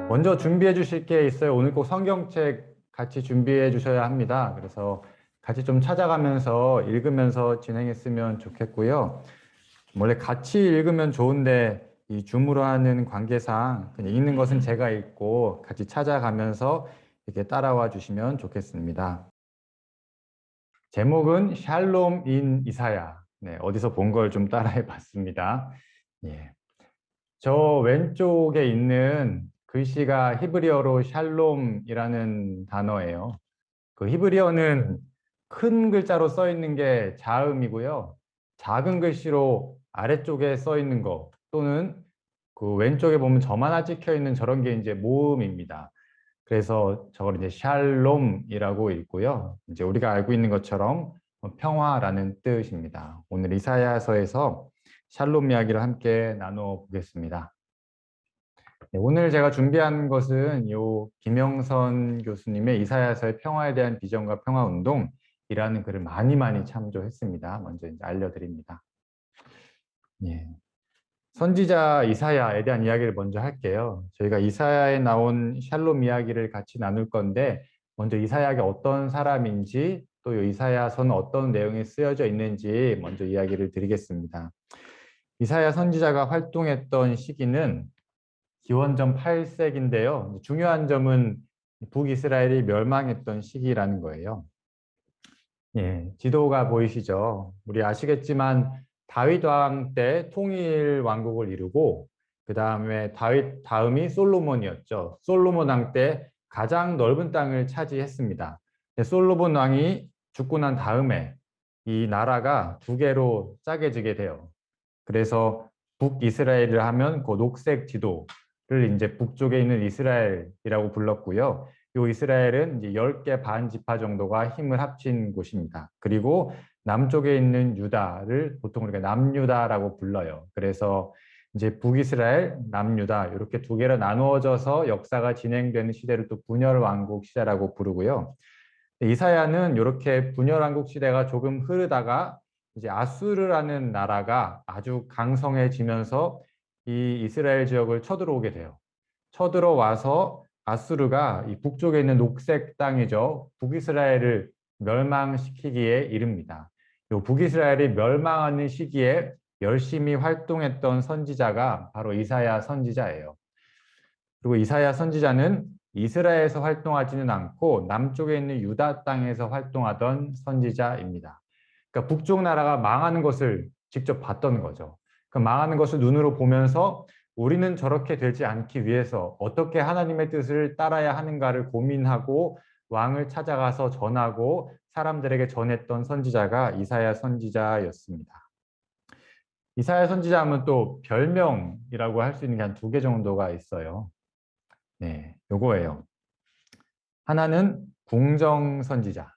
먼저 준비해 주실 게 있어요. 오늘 꼭 성경책 같이 준비해 주셔야 합니다. 그래서 같이 좀 찾아가면서 읽으면서 진행했으면 좋겠고요. 원래 같이 읽으면 좋은데 이 줌으로 하는 관계상 그냥 읽는 것은 제가 읽고 같이 찾아가면서 이렇게 따라와 주시면 좋겠습니다. 제목은 샬롬 인 이사야. 네, 어디서 본 걸 좀 따라해 봤습니다. 예. 저 왼쪽에 있는 글씨가 히브리어로 샬롬이라는 단어예요. 그 히브리어는 큰 글자로 써 있는 게 자음이고요. 작은 글씨로 아래쪽에 써 있는 거 또는 그 왼쪽에 보면 점 하나 찍혀 있는 저런 게 이제 모음입니다. 그래서 저걸 이제 샬롬이라고 읽고요. 이제 우리가 알고 있는 것처럼 평화라는 뜻입니다. 오늘 이사야서에서 샬롬 이야기를 함께 나눠 보겠습니다. 네, 오늘 제가 준비한 것은 요 김영선 교수님의 이사야서의 평화에 대한 비전과 평화운동이라는 글을 많이 참조했습니다. 먼저 이제 알려드립니다. 예. 선지자 이사야에 대한 이야기를 먼저 할게요. 저희가 이사야에 나온 샬롬 이야기를 같이 나눌 건데 먼저 이사야가 어떤 사람인지 또 이사야서는 어떤 내용이 쓰여져 있는지 먼저 이야기를 드리겠습니다. 이사야 선지자가 활동했던 시기는 기원전 8세기인데요. 중요한 점은 북이스라엘이 멸망했던 시기라는 거예요. 예, 지도가 보이시죠? 우리 아시겠지만 다윗 왕 때 통일 왕국을 이루고 그 다음에 다윗 다음이 솔로몬이었죠. 솔로몬 왕 때 가장 넓은 땅을 차지했습니다. 솔로몬 왕이 죽고 난 다음에 이 나라가 두 개로 짜게지게 돼요. 그래서 북이스라엘을 하면 그 녹색 지도를 이제 북쪽에 있는 이스라엘이라고 불렀고요. 이 이스라엘은 이제 10개 반 지파 정도가 힘을 합친 곳입니다. 그리고 남쪽에 있는 유다를 보통 우리가 남유다라고 불러요. 그래서 이제 북이스라엘, 남유다 이렇게 두 개로 나누어져서 역사가 진행되는 시대를 또 분열왕국 시대라고 부르고요. 이사야는 이렇게 분열왕국 시대가 조금 흐르다가 이제 아수르라는 나라가 아주 강성해지면서 이 이스라엘 지역을 쳐들어오게 돼요. 쳐들어와서 아수르가 이 북쪽에 있는 녹색 땅이죠. 북이스라엘을 멸망시키기에 이릅니다. 이 북이스라엘이 멸망하는 시기에 열심히 활동했던 선지자가 바로 이사야 선지자예요. 그리고 이사야 선지자는 이스라엘에서 활동하지는 않고 남쪽에 있는 유다 땅에서 활동하던 선지자입니다. 그러니까 북쪽 나라가 망하는 것을 직접 봤던 거죠. 그 망하는 것을 눈으로 보면서 우리는 저렇게 되지 않기 위해서 어떻게 하나님의 뜻을 따라야 하는가를 고민하고 왕을 찾아가서 전하고 사람들에게 전했던 선지자가 이사야 선지자였습니다. 이사야 선지자 하면 또 별명이라고 할 수 있는 게 한 2개 정도가 있어요. 네, 요거예요. 하나는 궁정 선지자,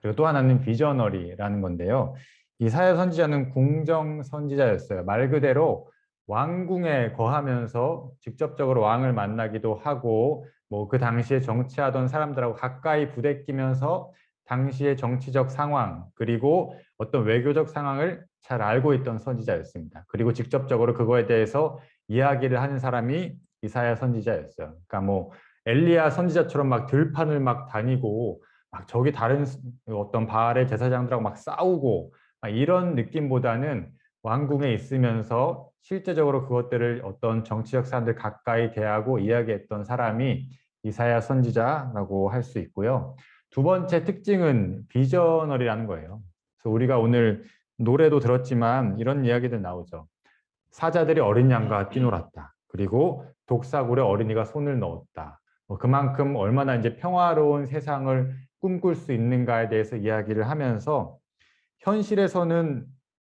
그리고 또 하나는 비저너리라는 건데요. 이사야 선지자는 궁정 선지자였어요. 말 그대로 왕궁에 거하면서 직접적으로 왕을 만나기도 하고 뭐 그 당시에 정치하던 사람들하고 가까이 부대끼면서 당시의 정치적 상황 그리고 어떤 외교적 상황을 잘 알고 있던 선지자였습니다. 그리고 직접적으로 그거에 대해서 이야기를 하는 사람이 이사야 선지자였어요. 그러니까 뭐 엘리야 선지자처럼 막 들판을 막 다니고 막 저기 다른 어떤 바알의 제사장들하고 막 싸우고 막 이런 느낌보다는 왕궁에 있으면서 실제적으로 그것들을 어떤 정치적 사람들 가까이 대하고 이야기했던 사람이 이사야 선지자라고 할 수 있고요. 두 번째 특징은 비저널이라는 거예요. 그래서 우리가 오늘 노래도 들었지만 이런 이야기들 나오죠. 사자들이 어린 양과 뛰놀았다. 그리고 독사굴에 어린이가 손을 넣었다. 그만큼 얼마나 이제 평화로운 세상을 꿈꿀 수 있는가에 대해서 이야기를 하면서 현실에서는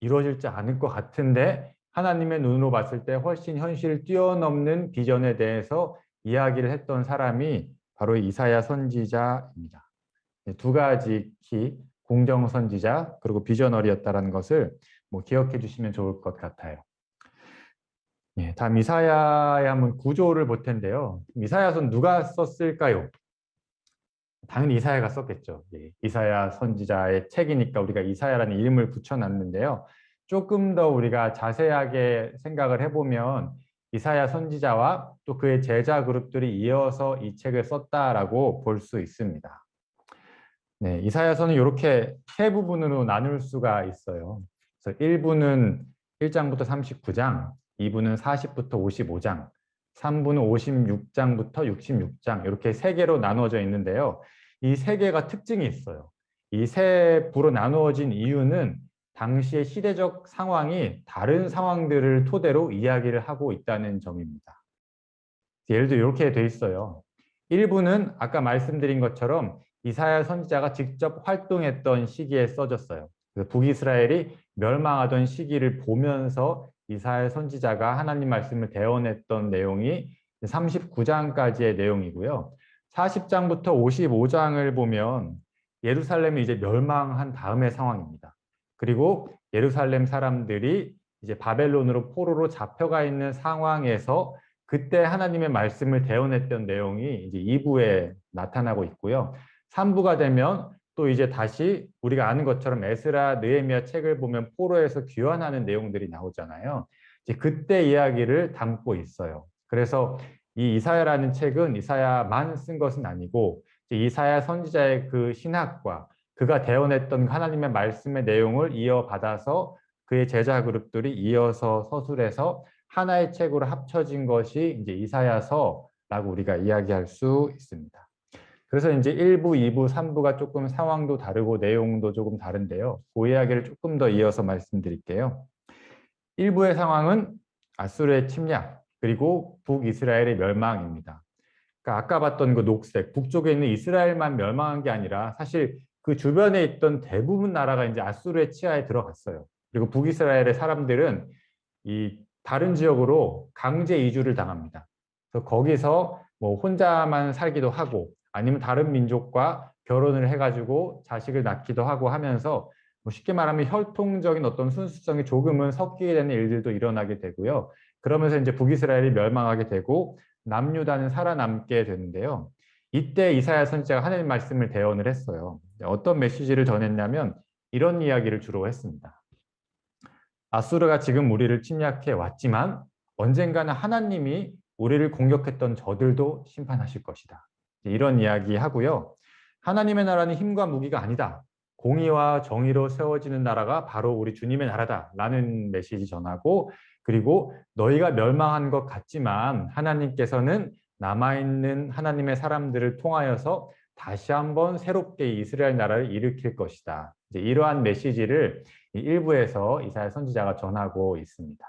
이루어질지 않을 것 같은데 하나님의 눈으로 봤을 때 훨씬 현실을 뛰어넘는 비전에 대해서 이야기를 했던 사람이 바로 이사야 선지자입니다. 2가지 키, 공정 선지자 그리고 비저널이었다는 것을 기억해 주시면 좋을 것 같아요. 예, 다음 이사야의 한번 구조를 볼 텐데요. 이사야서는 누가 썼을까요? 당연히 이사야가 썼겠죠. 예, 이사야 선지자의 책이니까 우리가 이사야라는 이름을 붙여놨는데요. 조금 더 우리가 자세하게 생각을 해보면 이사야 선지자와 또 그의 제자 그룹들이 이어서 이 책을 썼다라고 볼 수 있습니다. 네, 이사야서는 이렇게 세 부분으로 나눌 수가 있어요. 그래서 1부는 1장부터 39장, 2부는 40부터 55장, 3부는 56장부터 66장 이렇게 세 개로 나누어져 있는데요. 이 세 개가 특징이 있어요. 이 세 부로 나누어진 이유는 당시의 시대적 상황이 다른 상황들을 토대로 이야기를 하고 있다는 점입니다. 예를 들어 이렇게 돼 있어요. 1부는 아까 말씀드린 것처럼 이사야 선지자가 직접 활동했던 시기에 써졌어요. 그래서 북이스라엘이 멸망하던 시기를 보면서 이사야 선지자가 하나님 말씀을 대언했던 내용이 39장까지의 내용이고요. 40장부터 55장을 보면 예루살렘이 이제 멸망한 다음의 상황입니다. 그리고 예루살렘 사람들이 이제 바벨론으로 포로로 잡혀가 있는 상황에서 그때 하나님의 말씀을 대언했던 내용이 이제 2부에 나타나고 있고요. 3부가 되면 또 이제 다시 우리가 아는 것처럼 에스라, 느헤미야 책을 보면 포로에서 귀환하는 내용들이 나오잖아요. 이제 그때 이야기를 담고 있어요. 그래서 이 이사야라는 책은 이사야만 쓴 것은 아니고 이사야 선지자의 그 신학과 그가 대언했던 하나님의 말씀의 내용을 이어받아서 그의 제자 그룹들이 이어서 서술해서 하나의 책으로 합쳐진 것이 이제 이사야서라고 우리가 이야기할 수 있습니다. 그래서 이제 1부, 2부, 3부가 조금 상황도 다르고 내용도 조금 다른데요. 그 이야기를 조금 더 이어서 말씀드릴게요. 1부의 상황은 아수르의 침략, 그리고 북이스라엘의 멸망입니다. 그러니까 아까 봤던 그 녹색, 북쪽에 있는 이스라엘만 멸망한 게 아니라 사실 그 주변에 있던 대부분 나라가 이제 아수르의 치하에 들어갔어요. 그리고 북이스라엘의 사람들은 이 다른 지역으로 강제 이주를 당합니다. 그래서 거기서 뭐 혼자만 살기도 하고 아니면 다른 민족과 결혼을 해가지고 자식을 낳기도 하고 하면서 뭐 쉽게 말하면 혈통적인 어떤 순수성이 조금은 섞이게 되는 일들도 일어나게 되고요. 그러면서 이제 북이스라엘이 멸망하게 되고 남유다는 살아남게 되는데요. 이때 이사야 선지자가 하나님 말씀을 대언을 했어요. 어떤 메시지를 전했냐면 이런 이야기를 주로 했습니다. 아수르가 지금 우리를 침략해 왔지만 언젠가는 하나님이 우리를 공격했던 저들도 심판하실 것이다. 이런 이야기 하고요. 하나님의 나라는 힘과 무기가 아니다. 공의와 정의로 세워지는 나라가 바로 우리 주님의 나라다라는 메시지 전하고 그리고 너희가 멸망한 것 같지만 하나님께서는 남아있는 하나님의 사람들을 통하여서 다시 한번 새롭게 이스라엘 나라를 일으킬 것이다. 이제 이러한 메시지를 일부에서 이사야 선지자가 전하고 있습니다.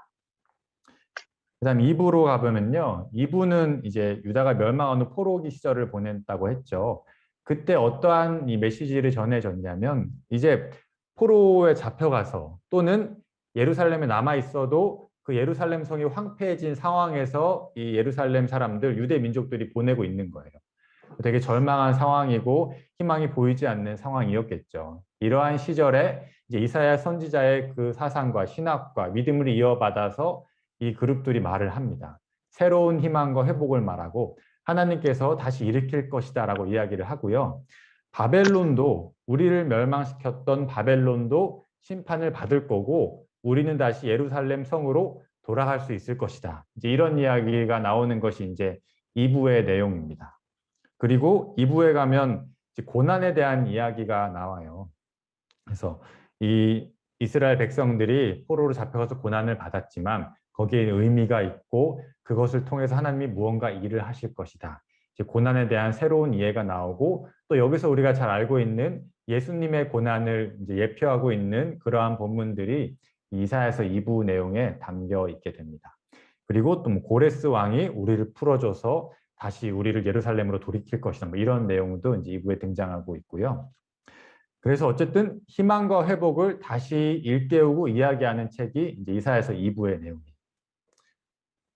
그다음 2부로 가보면요. 2부는 이제 유다가 멸망한 후 포로기 시절을 보냈다고 했죠. 그때 어떠한 이 메시지를 전해졌냐면 이제 포로에 잡혀가서 또는 예루살렘에 남아 있어도 그 예루살렘 성이 황폐해진 상황에서 이 예루살렘 사람들 유대 민족들이 보내고 있는 거예요. 되게 절망한 상황이고 희망이 보이지 않는 상황이었겠죠. 이러한 시절에 이제 이사야 선지자의 그 사상과 신학과 믿음을 이어받아서 이 그룹들이 말을 합니다. 새로운 희망과 회복을 말하고 하나님께서 다시 일으킬 것이다라고 이야기를 하고요. 바벨론도 우리를 멸망시켰던 바벨론도 심판을 받을 거고 우리는 다시 예루살렘 성으로 돌아갈 수 있을 것이다. 이제 이런 이야기가 나오는 것이 이제 2부의 내용입니다. 그리고 2부에 가면 고난에 대한 이야기가 나와요. 그래서 이 이스라엘 백성들이 포로로 잡혀가서 고난을 받았지만 거기에 의미가 있고 그것을 통해서 하나님이 무언가 일을 하실 것이다. 이제 고난에 대한 새로운 이해가 나오고 또 여기서 우리가 잘 알고 있는 예수님의 고난을 이제 예표하고 있는 그러한 본문들이 이사야서 2부 내용에 담겨 있게 됩니다. 그리고 또 고레스 왕이 우리를 풀어줘서 다시 우리를 예루살렘으로 돌이킬 것이다. 뭐 이런 내용도 이제 2부에 등장하고 있고요. 그래서 어쨌든 희망과 회복을 다시 일깨우고 이야기하는 책이 이제 이사야서 2부의 내용이에요.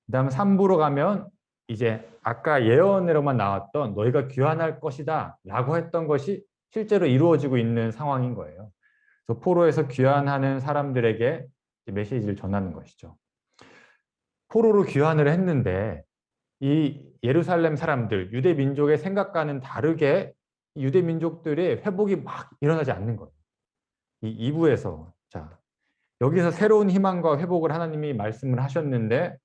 그다음 3부로 가면 이제 아까 예언으로만 나왔던 너희가 귀환할 것이다 라고 했던 것이 실제로 이루어지고 있는 상황인 거예요. 그래서 포로에서 귀환하는 사람들에게 메시지를 전하는 것이죠. 포로로 귀환을 했는데 이 예루살렘 사람들, 유대 민족의 생각과는 다르게 유대 민족들의 회복이 막 일어나지 않는 거예요. 이 2부에서 자, 여기서 새로운 희망과 회복을 하나님이 말씀을 하셨는데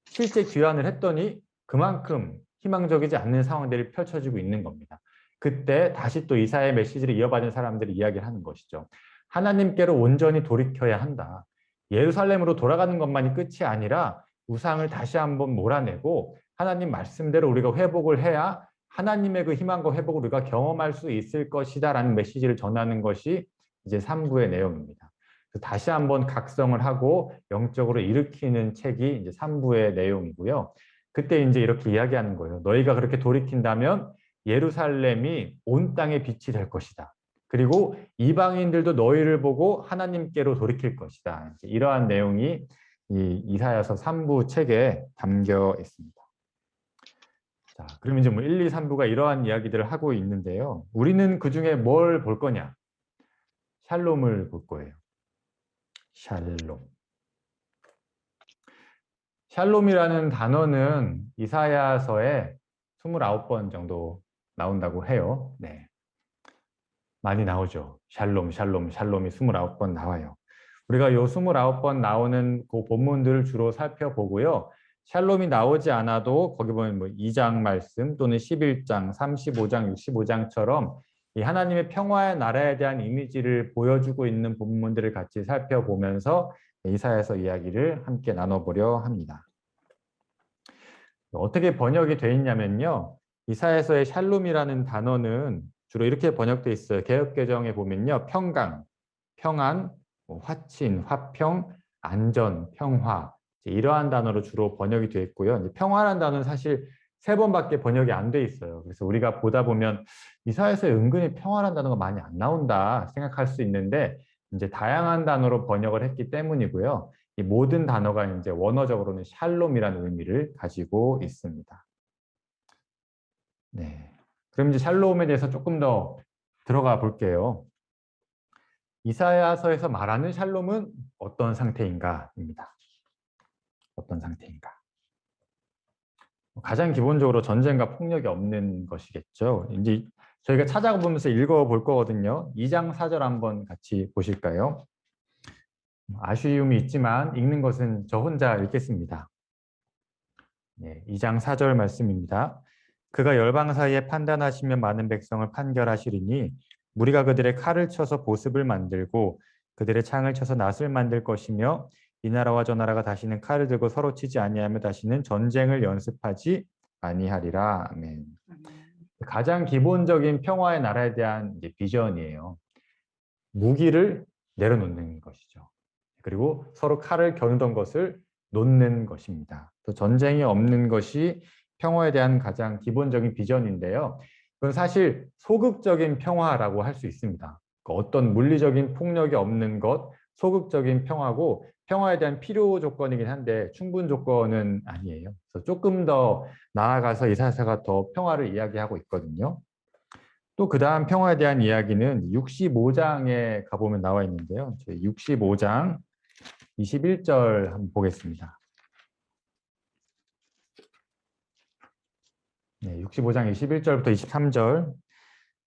실제 귀환을 했더니 그만큼 희망적이지 않는 상황들이 펼쳐지고 있는 겁니다. 그때 다시 또 이사야의 메시지를 이어받은 사람들이 이야기를 하는 것이죠. 하나님께로 온전히 돌이켜야 한다. 예루살렘으로 돌아가는 것만이 끝이 아니라 우상을 다시 한번 몰아내고 하나님 말씀대로 우리가 회복을 해야 하나님의 그 희망과 회복을 우리가 경험할 수 있을 것이다라는 메시지를 전하는 것이 이제 3부의 내용입니다. 다시 한번 각성을 하고 영적으로 일으키는 책이 이제 3부의 내용이고요. 그때 이제 이렇게 이야기하는 거예요. 너희가 그렇게 돌이킨다면 예루살렘이 온 땅의 빛이 될 것이다. 그리고 이방인들도 너희를 보고 하나님께로 돌이킬 것이다. 이러한 내용이 이 이사야서 3부 책에 담겨 있습니다. 자, 그럼 이제 뭐 1, 2, 3부가 이러한 이야기들을 하고 있는데요. 우리는 그중에 뭘 볼 거냐? 샬롬을 볼 거예요. 샬롬. 샬롬이라는 단어는 이사야서에 29번 정도 나온다고 해요. 네. 많이 나오죠. 샬롬, 샬롬, 샬롬이 29번 나와요. 우리가 요 29번 나오는 그 본문들을 주로 살펴보고요. 샬롬이 나오지 않아도 거기 보면 뭐 2장 말씀 또는 11장, 35장, 65장처럼 이 하나님의 평화의 나라에 대한 이미지를 보여주고 있는 본문들을 같이 살펴보면서 이사야서 이야기를 함께 나눠보려 합니다. 어떻게 번역이 되어 있냐면요. 이사야서의 샬롬이라는 단어는 주로 이렇게 번역되어 있어요. 개역개정에 보면요. 평강, 평안, 화친, 화평, 안전, 평화 이러한 단어로 주로 번역이 되어 있고요. 평화라는 단어는 사실 3번밖에 번역이 안 돼 있어요. 그래서 우리가 보다 보면 이사야서에 은근히 평화라는 단어가 많이 안 나온다 생각할 수 있는데 이제 다양한 단어로 번역을 했기 때문이고요. 이 모든 단어가 이제 원어적으로는 샬롬이라는 의미를 가지고 있습니다. 네. 그럼 이제 샬롬에 대해서 조금 더 들어가 볼게요. 이사야서에서 말하는 샬롬은 어떤 상태인가입니다. 어떤 상태인가? 가장 기본적으로 전쟁과 폭력이 없는 것이겠죠. 이제 저희가 찾아보면서 읽어볼 거거든요. 2장 4절 한번 같이 보실까요? 아쉬움이 있지만 읽는 것은 저 혼자 읽겠습니다. 네, 2장 4절 말씀입니다. 그가 열방 사이에 판단하시며 많은 백성을 판결하시리니 무리가 그들의 칼을 쳐서 보습을 만들고 그들의 창을 쳐서 낫을 만들 것이며 이 나라와 저 나라가 다시는 칼을 들고 서로 치지 아니하며 다시는 전쟁을 연습하지 아니하리라. 아멘. 가장 기본적인 평화의 나라에 대한 이제 비전이에요. 무기를 내려놓는 것이죠. 그리고 서로 칼을 겨누던 것을 놓는 것입니다. 또 전쟁이 없는 것이 평화에 대한 가장 기본적인 비전인데요. 그건 사실 소극적인 평화라고 할 수 있습니다. 어떤 물리적인 폭력이 없는 것, 소극적인 평화고 평화에 대한 필요 조건이긴 한데 충분 조건은 아니에요. 그래서 조금 더 나아가서 이사야서가 더 평화를 이야기하고 있거든요. 또 그 다음 평화에 대한 이야기는 65장에 가보면 나와 있는데요. 65장 21절 한번 보겠습니다. 네, 65장 21절부터 23절.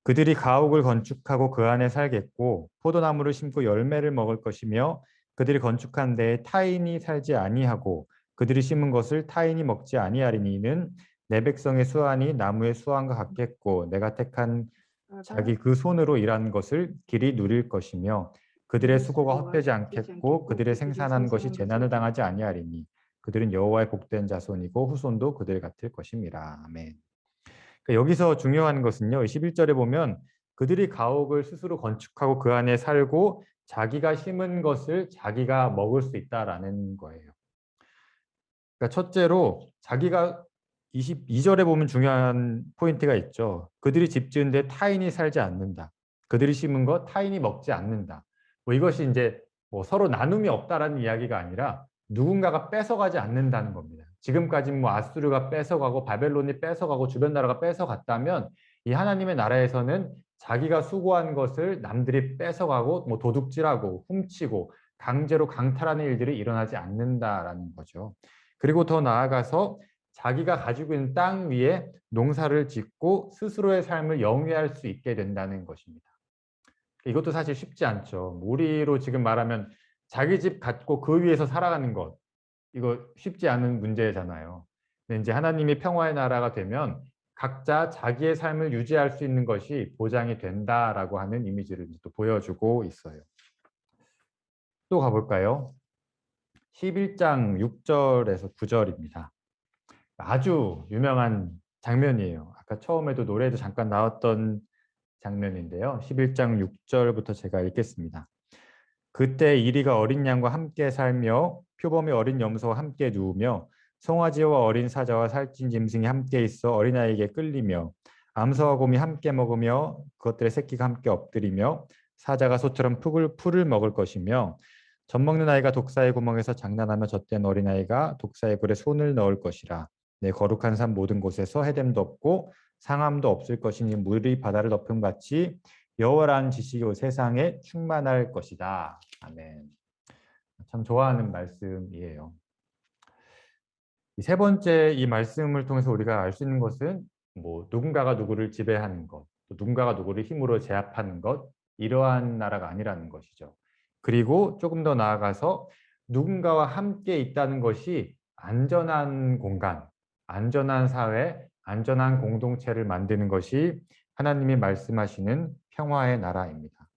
그들이 가옥을 건축하고 그 안에 살겠고 포도나무를 심고 열매를 먹을 것이며 그들이 건축한 데에 타인이 살지 아니하고 그들이 심은 것을 타인이 먹지 아니하리니 이는 내 백성의 수완이 나무의 수완과 같겠고 내가 택한 자기 그 손으로 일한 것을 길이 누릴 것이며 그들의 수고가 헛되지 않겠고 그들의 생산한 것이 재난을 당하지 아니하리니 그들은 여호와의 복된 자손이고 후손도 그들 같을 것임이라. 아멘. 그러니까 여기서 중요한 것은요. 11절에 보면 그들이 가옥을 스스로 건축하고 그 안에 살고 자기가 심은 것을 자기가 먹을 수 있다라는 거예요. 그러니까 첫째로 자기가 22절에 보면 중요한 포인트가 있죠. 그들이 집 지은 데 타인이 살지 않는다. 그들이 심은 것 타인이 먹지 않는다. 뭐 이것이 이제 뭐 서로 나눔이 없다라는 이야기가 아니라 누군가가 뺏어가지 않는다는 겁니다. 지금까지 뭐 아수르가 뺏어가고 바벨론이 뺏어가고 주변 나라가 뺏어갔다면 이 하나님의 나라에서는 자기가 수고한 것을 남들이 뺏어가고 뭐 도둑질하고 훔치고 강제로 강탈하는 일들이 일어나지 않는다라는 거죠. 그리고 더 나아가서 자기가 가지고 있는 땅 위에 농사를 짓고 스스로의 삶을 영위할 수 있게 된다는 것입니다. 이것도 사실 쉽지 않죠. 우리로 지금 말하면 자기 집 갖고 그 위에서 살아가는 것, 이거 쉽지 않은 문제잖아요. 근데 이제 하나님이 평화의 나라가 되면 각자 자기의 삶을 유지할 수 있는 것이 보장이 된다라고 하는 이미지를 또 보여주고 있어요. 또 가볼까요? 11장 6절에서 9절입니다. 아주 유명한 장면이에요. 아까 처음에도 노래도 잠깐 나왔던 장면인데요. 11장 6절부터 제가 읽겠습니다. 그때 이리가 어린 양과 함께 살며 표범이 어린 염소와 함께 누우며 송아지와 어린 사자와 살찐 짐승이 함께 있어 어린아이에게 끌리며 암소와 곰이 함께 먹으며 그것들의 새끼가 함께 엎드리며 사자가 소처럼 풀을 먹을 것이며 젖 먹는 아이가 독사의 구멍에서 장난하며 젖된 어린아이가 독사의 굴에 손을 넣을 것이라. 내 거룩한 산 모든 곳에서 해됨도 없고 상함도 없을 것이니 물이 바다를 덮음 같이 여호와라는 지식이 세상에 충만할 것이다. 아멘. 참 좋아하는 말씀이에요. 세 번째 이 말씀을 통해서 우리가 알 수 있는 것은 뭐 누군가가 누구를 지배하는 것, 또 누군가가 누구를 힘으로 제압하는 것, 이러한 나라가 아니라는 것이죠. 그리고 조금 더 나아가서 누군가와 함께 있다는 것이 안전한 공간, 안전한 사회, 안전한 공동체를 만드는 것이 하나님이 말씀하시는 평화의 나라입니다.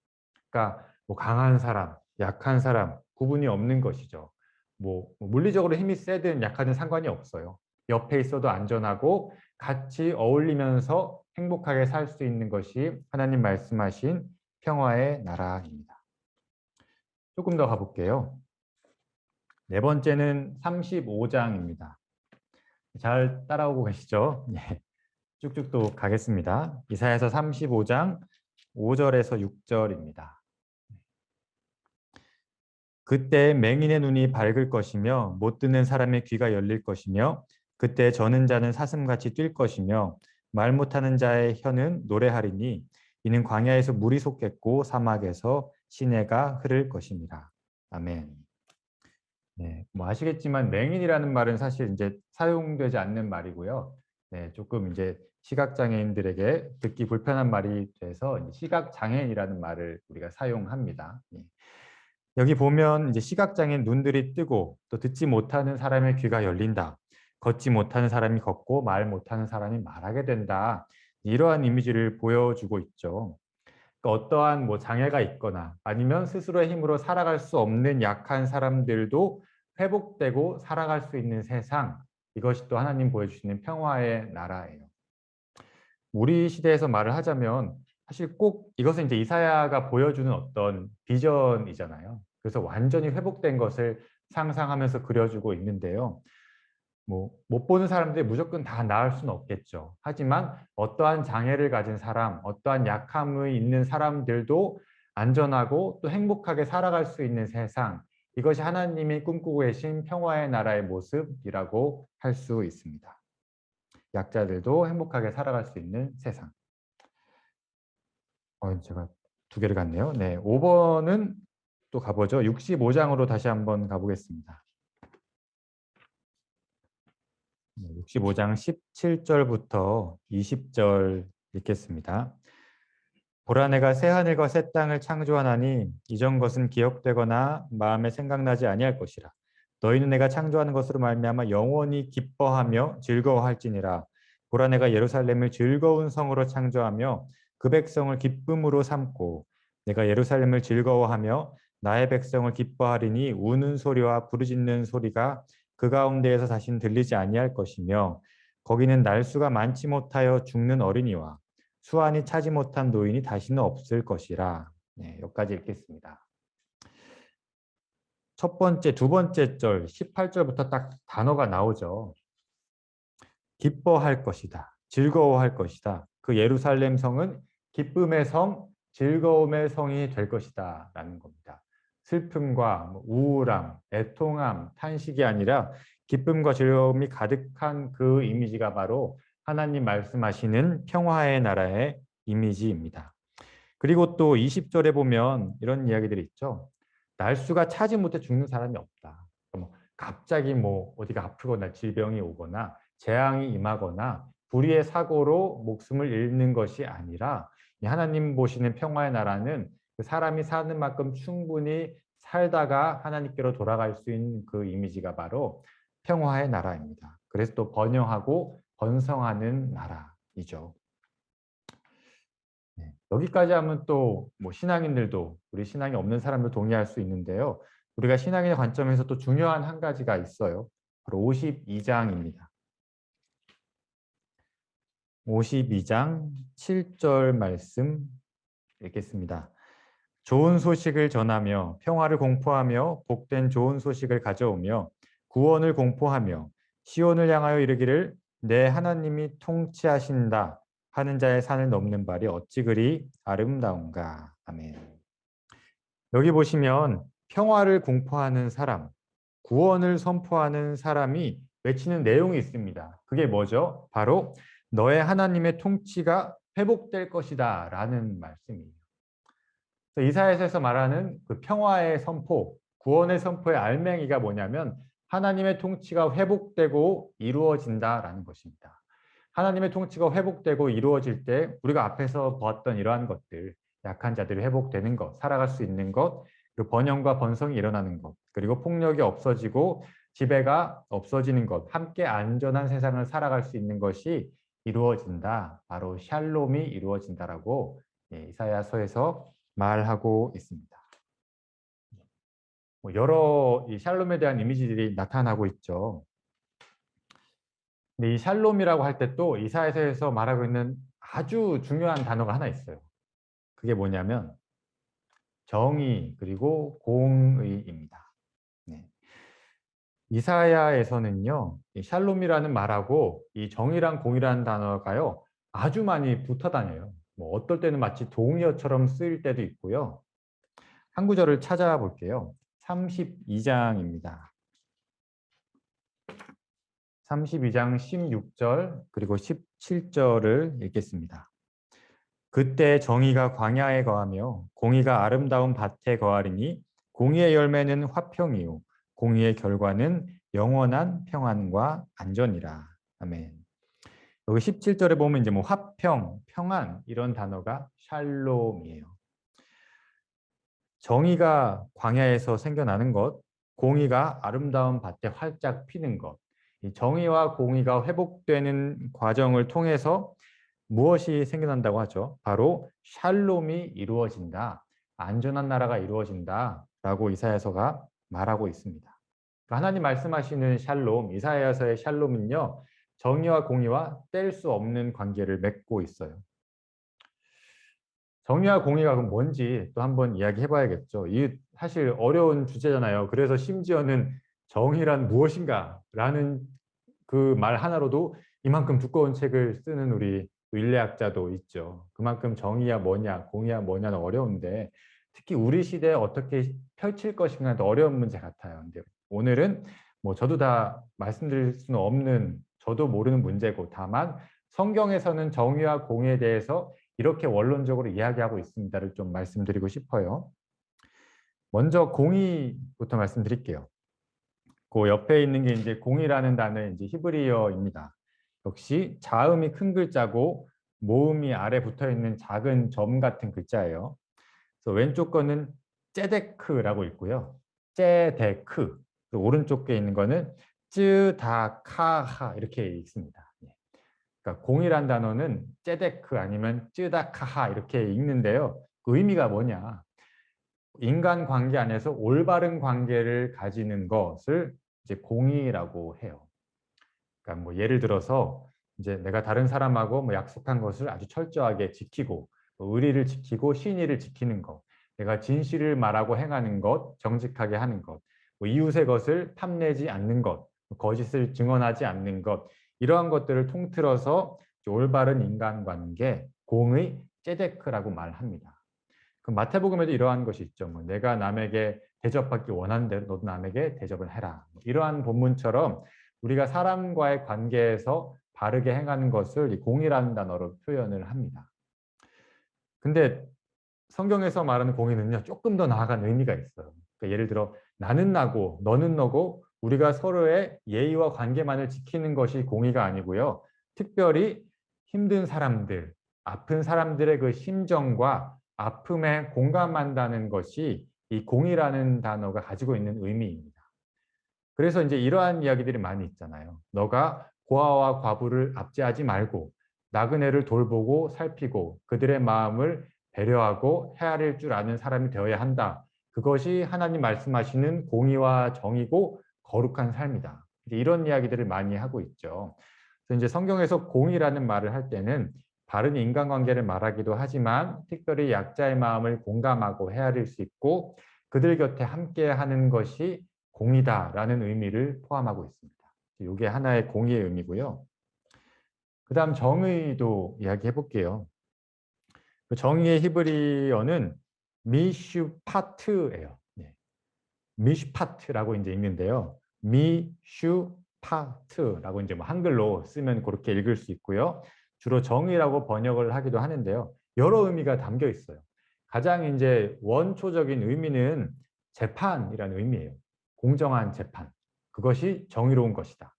그러니까 뭐 강한 사람, 약한 사람 구분이 없는 것이죠. 뭐 물리적으로 힘이 세든 약하든 상관이 없어요. 옆에 있어도 안전하고 같이 어울리면서 행복하게 살 수 있는 것이 하나님 말씀하신 평화의 나라입니다. 조금 더 가볼게요. 네 번째는 35장입니다. 잘 따라오고 계시죠? 네. 쭉쭉 또 가겠습니다. 이사야서 35장 5절에서 6절입니다. 그때 맹인의 눈이 밝을 것이며 못 듣는 사람의 귀가 열릴 것이며 그때 저는 자는 사슴같이 뛸 것이며 말 못하는 자의 혀는 노래하리니 이는 광야에서 물이 솟겠고 사막에서 시내가 흐를 것입니다. 아멘. 네, 뭐 아시겠지만 맹인이라는 말은 사실 이제 사용되지 않는 말이고요. 네, 조금 이제 시각장애인들에게 듣기 불편한 말이 돼서 시각장애인이라는 말을 우리가 사용합니다. 네. 여기 보면 이제 시각장애인 눈들이 뜨고 또 듣지 못하는 사람의 귀가 열린다. 걷지 못하는 사람이 걷고 말 못하는 사람이 말하게 된다. 이러한 이미지를 보여주고 있죠. 그러니까 어떠한 뭐 장애가 있거나 아니면 스스로의 힘으로 살아갈 수 없는 약한 사람들도 회복되고 살아갈 수 있는 세상. 이것이 또 하나님 보여주시는 평화의 나라예요. 우리 시대에서 말을 하자면 사실 꼭 이것은 이제 이사야가 보여주는 어떤 비전이잖아요. 그래서 완전히 회복된 것을 상상하면서 그려주고 있는데요. 뭐 못 보는 사람들이 무조건 다 나을 수는 없겠죠. 하지만 어떠한 장애를 가진 사람, 어떠한 약함이 있는 사람들도 안전하고 또 행복하게 살아갈 수 있는 세상, 이것이 하나님이 꿈꾸고 계신 평화의 나라의 모습이라고 할 수 있습니다. 약자들도 행복하게 살아갈 수 있는 세상. 제가 두 개를 갔네요. 네, 5번은 또 가보죠. 65장으로 다시 한번 가보겠습니다. 65장 17절부터 20절 읽겠습니다. 보라 내가 새 하늘과 새 땅을 창조하나니 이전 것은 기억되거나 마음에 생각나지 아니할 것이라. 너희는 내가 창조하는 것으로 말미암아 영원히 기뻐하며 즐거워할지니라. 보라 내가 예루살렘을 즐거운 성으로 창조하며 그 백성을 기쁨으로 삼고 내가 예루살렘을 즐거워하며 나의 백성을 기뻐하리니 우는 소리와 부르짖는 소리가 그 가운데에서 다시는 들리지 아니할 것이며 거기는 날수가 많지 못하여 죽는 어린이와 수완이 차지 못한 노인이 다시는 없을 것이라. 네, 여기까지 읽겠습니다. 첫 번째, 두 번째 절 18절부터 딱 단어가 나오죠. 기뻐할 것이다. 즐거워할 것이다. 그 예루살렘 성은 기쁨의 성, 즐거움의 성이 될 것이다 라는 겁니다. 슬픔과 우울함, 애통함, 탄식이 아니라 기쁨과 즐거움이 가득한 그 이미지가 바로 하나님 말씀하시는 평화의 나라의 이미지입니다. 그리고 또 20절에 보면 이런 이야기들이 있죠. 날수가 차지 못해 죽는 사람이 없다. 갑자기 뭐 어디가 아프거나 질병이 오거나 재앙이 임하거나 불의의 사고로 목숨을 잃는 것이 아니라 하나님 보시는 평화의 나라는 그 사람이 사는 만큼 충분히 살다가 하나님께로 돌아갈 수 있는 그 이미지가 바로 평화의 나라입니다. 그래서 또 번영하고 번성하는 나라이죠. 네, 여기까지 하면 또 뭐 신앙인들도 우리 신앙이 없는 사람들 동의할 수 있는데요. 우리가 신앙인의 관점에서 또 중요한 한 가지가 있어요. 바로 52장입니다. 52장 7절 말씀 읽겠습니다. 좋은 소식을 전하며 평화를 공포하며 복된 좋은 소식을 가져오며 구원을 공포하며 시온을 향하여 이르기를 내 하나님이 통치하신다 하는 자의 산을 넘는 발이 어찌 그리 아름다운가. 아멘. 여기 보시면 평화를 공포하는 사람, 구원을 선포하는 사람이 외치는 내용이 있습니다. 그게 뭐죠? 바로 너의 하나님의 통치가 회복될 것이다 라는 말씀이에요. 이사야서에서 말하는 그 평화의 선포, 구원의 선포의 알맹이가 뭐냐면 하나님의 통치가 회복되고 이루어진다라는 것입니다. 하나님의 통치가 회복되고 이루어질 때 우리가 앞에서 보았던 이러한 것들, 약한 자들이 회복되는 것, 살아갈 수 있는 것, 그리고 번영과 번성이 일어나는 것, 그리고 폭력이 없어지고 지배가 없어지는 것, 함께 안전한 세상을 살아갈 수 있는 것이 이루어진다. 바로 샬롬이 이루어진다라고 이사야서에서 말하고 있습니다. 여러 이 샬롬에 대한 이미지들이 나타나고 있죠. 근데 이 샬롬이라고 할 때 또 이사야서에서 말하고 있는 아주 중요한 단어가 하나 있어요. 그게 뭐냐면 정의 그리고 공의입니다. 네. 이사야에서는요, 이 샬롬이라는 말하고 이 정의랑 공의라는 단어가요 아주 많이 붙어 다녀요. 뭐 어떨 때는 마치 동의어처럼 쓰일 때도 있고요. 한 구절을 찾아볼게요. 32장입니다. 32장 16절 그리고 17절을 읽겠습니다. 그때 정의가 광야에 거하며 공의가 아름다운 밭에 거하리니 공의의 열매는 화평이요 공의의 결과는 영원한 평안과 안전이라. 아멘. 여기 17절에 보면 이제 뭐 화평, 평안 이런 단어가 샬롬이에요. 정의가 광야에서 생겨나는 것, 공의가 아름다운 밭에 활짝 피는 것, 이 정의와 공의가 회복되는 과정을 통해서 무엇이 생겨난다고 하죠? 바로 샬롬이 이루어진다. 안전한 나라가 이루어진다. 라고 이사야서가 말하고 있습니다. 하나님 말씀하시는 샬롬, 이사야서의 샬롬은요. 정의와 공의와 뗄 수 없는 관계를 맺고 있어요. 정의와 공의가 그럼 뭔지 또 한번 이야기해 봐야겠죠. 이 사실 어려운 주제잖아요. 그래서 심지어는 정의란 무엇인가? 라는 그 말 하나로도 이만큼 두꺼운 책을 쓰는 우리 인류학자도 있죠. 그만큼 정의야 뭐냐, 공의야 뭐냐는 어려운데 특히 우리 시대에 어떻게 펼칠 것인가도 어려운 문제 같아요. 근데 오늘은 뭐 저도 다 말씀드릴 수는 없는 저도 모르는 문제고 다만 성경에서는 정의와 공의에 대해서 이렇게 원론적으로 이야기하고 있습니다를 좀 말씀드리고 싶어요. 먼저 공의부터 말씀드릴게요. 그 옆에 있는 게 이제 공이라는 단어의 이제 히브리어입니다. 역시 자음이 큰 글자고 모음이 아래 붙어 있는 작은 점 같은 글자예요. 그래서 왼쪽 거는 째데크라고 있고요. 째데크. 오른쪽 게 있는 거는 쯔다카하 이렇게 읽습니다. 그러니까 공이란 단어는 째데크 아니면 쯔다카하 이렇게 읽는데요. 그 의미가 뭐냐? 인간 관계 안에서 올바른 관계를 가지는 것을 이제 공의라고 해요. 그러니까 뭐 예를 들어서 이제 내가 다른 사람하고 뭐 약속한 것을 아주 철저하게 지키고 뭐 의리를 지키고 신의를 지키는 것, 내가 진실을 말하고 행하는 것, 정직하게 하는 것, 뭐 이웃의 것을 탐내지 않는 것, 거짓을 증언하지 않는 것 이러한 것들을 통틀어서 올바른 인간관계, 공의, 째데크라고 말합니다. 그 마태복음에도 이러한 것이 있죠. 뭐 내가 남에게 대접받기 원하는 대로 너도 남에게 대접을 해라. 이러한 본문처럼 우리가 사람과의 관계에서 바르게 행하는 것을 이 공의라는 단어로 표현을 합니다. 근데 성경에서 말하는 공의는요, 조금 더 나아간 의미가 있어요. 그러니까 예를 들어 나는 나고 너는 너고 우리가 서로의 예의와 관계만을 지키는 것이 공의가 아니고요. 특별히 힘든 사람들, 아픈 사람들의 그 심정과 아픔에 공감한다는 것이 이 공의라는 단어가 가지고 있는 의미입니다. 그래서 이제 이러한 이야기들이 많이 있잖아요. 너가 고아와 과부를 압제하지 말고 나그네를 돌보고 살피고 그들의 마음을 배려하고 헤아릴 줄 아는 사람이 되어야 한다. 그것이 하나님 말씀하시는 공의와 정의고 거룩한 삶이다. 이런 이야기들을 많이 하고 있죠. 그래서 이제 성경에서 공의라는 말을 할 때는 바른 인간관계를 말하기도 하지만 특별히 약자의 마음을 공감하고 헤아릴 수 있고 그들 곁에 함께하는 것이 공의다라는 의미를 포함하고 있습니다. 이게 하나의 공의의 의미고요. 그 다음 정의도 이야기해 볼게요. 그 정의의 히브리어는 미슈파트예요. 네. 미슈파트라고 이제 읽는데요. 미슈파트라고 이제 뭐 한글로 쓰면 그렇게 읽을 수 있고요. 주로 정의라고 번역을 하기도 하는데요. 여러 의미가 담겨 있어요. 가장 이제 원초적인 의미는 재판이라는 의미예요. 공정한 재판. 그것이 정의로운 것이다.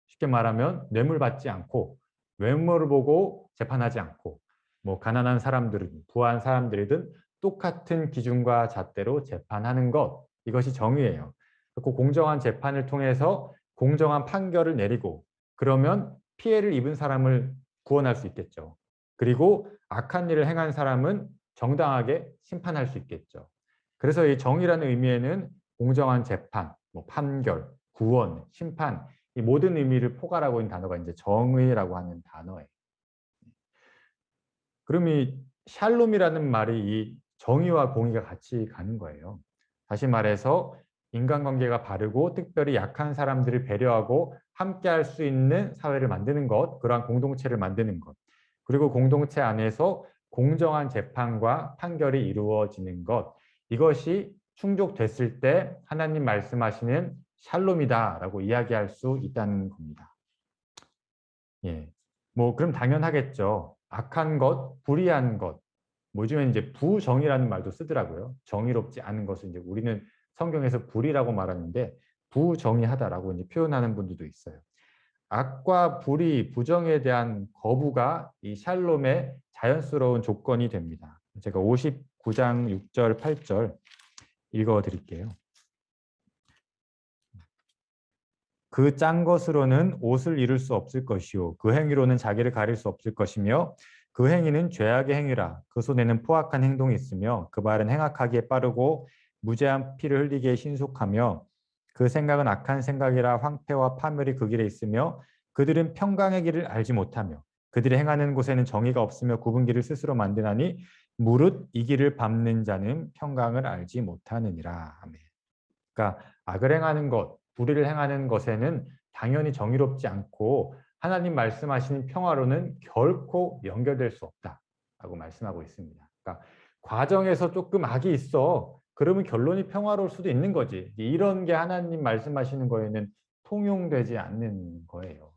쉽게 말하면 뇌물 받지 않고 외모를 보고 재판하지 않고 뭐 가난한 사람들은 부한 사람들이든 똑같은 기준과 잣대로 재판하는 것 이것이 정의예요. 그 공정한 재판을 통해서 공정한 판결을 내리고 그러면 피해를 입은 사람을 구원할 수 있겠죠. 그리고 악한 일을 행한 사람은 정당하게 심판할 수 있겠죠. 그래서 이 정의라는 의미에는 공정한 재판, 뭐 판결, 구원, 심판 이 모든 의미를 포괄하고 있는 단어가 이제 정의라고 하는 단어예요. 그럼 이 샬롬이라는 말이 이 정의와 공의가 같이 가는 거예요. 다시 말해서 인간관계가 바르고 특별히 약한 사람들을 배려하고 함께할 수 있는 사회를 만드는 것, 그러한 공동체를 만드는 것, 그리고 공동체 안에서 공정한 재판과 판결이 이루어지는 것, 이것이 충족됐을 때 하나님 말씀하시는 샬롬이다라고 이야기할 수 있다는 겁니다. 예. 뭐 그럼 당연하겠죠. 악한 것, 불의한 것. 뭐 요즘에 이제 부정이라는 말도 쓰더라고요. 정의롭지 않은 것을 이제 우리는 성경에서 불의라고 말하는데 부정의하다라고 이제 표현하는 분들도 있어요. 악과 불의, 부정에 대한 거부가 이 샬롬의 자연스러운 조건이 됩니다. 제가 59장 6절, 8절 읽어 드릴게요. 그 짠 것으로는 옷을 이룰 수 없을 것이요 그 행위로는 자기를 가릴 수 없을 것이며 그 행위는 죄악의 행위라 그 손에는 포악한 행동이 있으며 그 발은 행악하기에 빠르고 무죄한 피를 흘리기에 신속하며 그 생각은 악한 생각이라 황폐와 파멸이 그 길에 있으며 그들은 평강의 길을 알지 못하며 그들이 행하는 곳에는 정의가 없으며 굽은 길을 스스로 만드나니 무릇 이 길을 밟는 자는 평강을 알지 못하느니라. 아멘. 그러니까 악을 행하는 것, 불의를 행하는 것에는 당연히 정의롭지 않고 하나님 말씀하시는 평화로는 결코 연결될 수 없다라고 말씀하고 있습니다. 그러니까 과정에서 조금 악이 있어. 그러면 결론이 평화로울 수도 있는 거지. 이런 게 하나님 말씀하시는 거에는 통용되지 않는 거예요.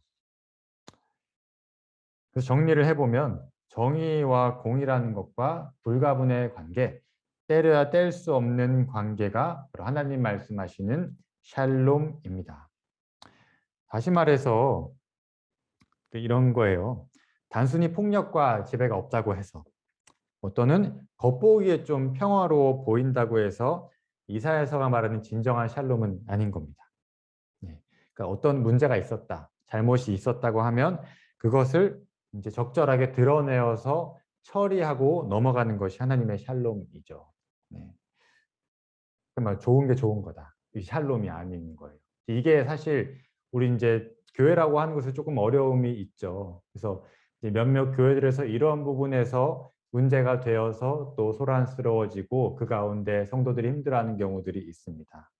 그래서 정리를 해보면 정의와 공의라는 것과 불가분의 관계, 때려야 뗄 수 없는 관계가 하나님 말씀하시는 샬롬입니다. 다시 말해서 이런 거예요. 단순히 폭력과 지배가 없다고 해서 또는 겉보기에 좀 평화로워 보인다고 해서 이사야서가 말하는 진정한 샬롬은 아닌 겁니다. 그러니까 어떤 문제가 있었다, 잘못이 있었다고 하면 그것을 이제 적절하게 드러내어서 처리하고 넘어가는 것이 하나님의 샬롬이죠. 네. 정말 좋은 게 좋은 거다. 이 샬롬이 아닌 거예요. 이게 사실 우리 이제 교회라고 하는 것에 조금 어려움이 있죠. 그래서 이제 몇몇 교회들에서 이런 부분에서 문제가 되어서 또 소란스러워지고 그 가운데 성도들이 힘들어하는 경우들이 있습니다.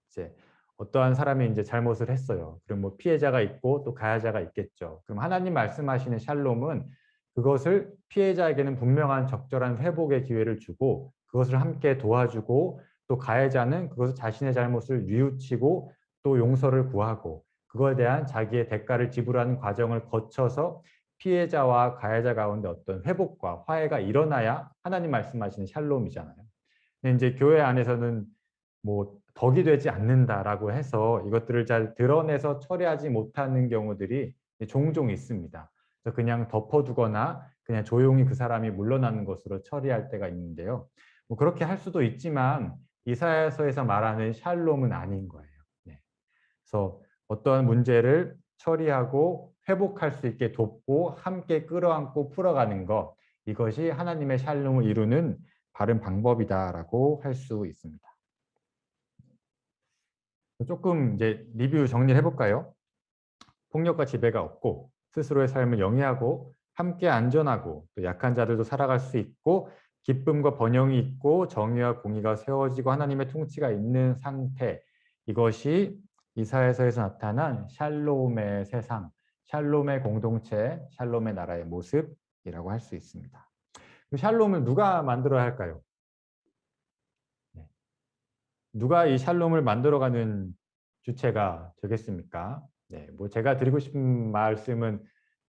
이제 어떠한 사람이 이제 잘못을 했어요. 그럼 뭐 피해자가 있고 또 가해자가 있겠죠. 그럼 하나님 말씀하시는 샬롬은 그것을 피해자에게는 분명한 적절한 회복의 기회를 주고 그것을 함께 도와주고 또 가해자는 그것을 자신의 잘못을 뉘우치고 또 용서를 구하고 그거에 대한 자기의 대가를 지불하는 과정을 거쳐서 피해자와 가해자 가운데 어떤 회복과 화해가 일어나야 하나님 말씀하시는 샬롬이잖아요. 근데 이제 교회 안에서는 뭐 덕이 되지 않는다라고 해서 이것들을 잘 드러내서 처리하지 못하는 경우들이 종종 있습니다. 그래서 그냥 덮어두거나 그냥 조용히 그 사람이 물러나는 것으로 처리할 때가 있는데요. 뭐 그렇게 할 수도 있지만 이사야서에서 말하는 샬롬은 아닌 거예요. 네. 그래서 어떠한 문제를 처리하고 회복할 수 있게 돕고 함께 끌어안고 풀어가는 것, 이것이 하나님의 샬롬을 이루는 바른 방법이다라고 할 수 있습니다. 조금 이제 리뷰 정리를 해볼까요? 폭력과 지배가 없고 스스로의 삶을 영위하고 함께 안전하고 또 약한 자들도 살아갈 수 있고 기쁨과 번영이 있고 정의와 공의가 세워지고 하나님의 통치가 있는 상태, 이것이 이사야서에서 나타난 샬롬의 세상, 샬롬의 공동체, 샬롬의 나라의 모습이라고 할 수 있습니다. 샬롬을 누가 만들어야 할까요? 누가 이 샬롬을 만들어가는 주체가 되겠습니까? 네, 뭐 제가 드리고 싶은 말씀은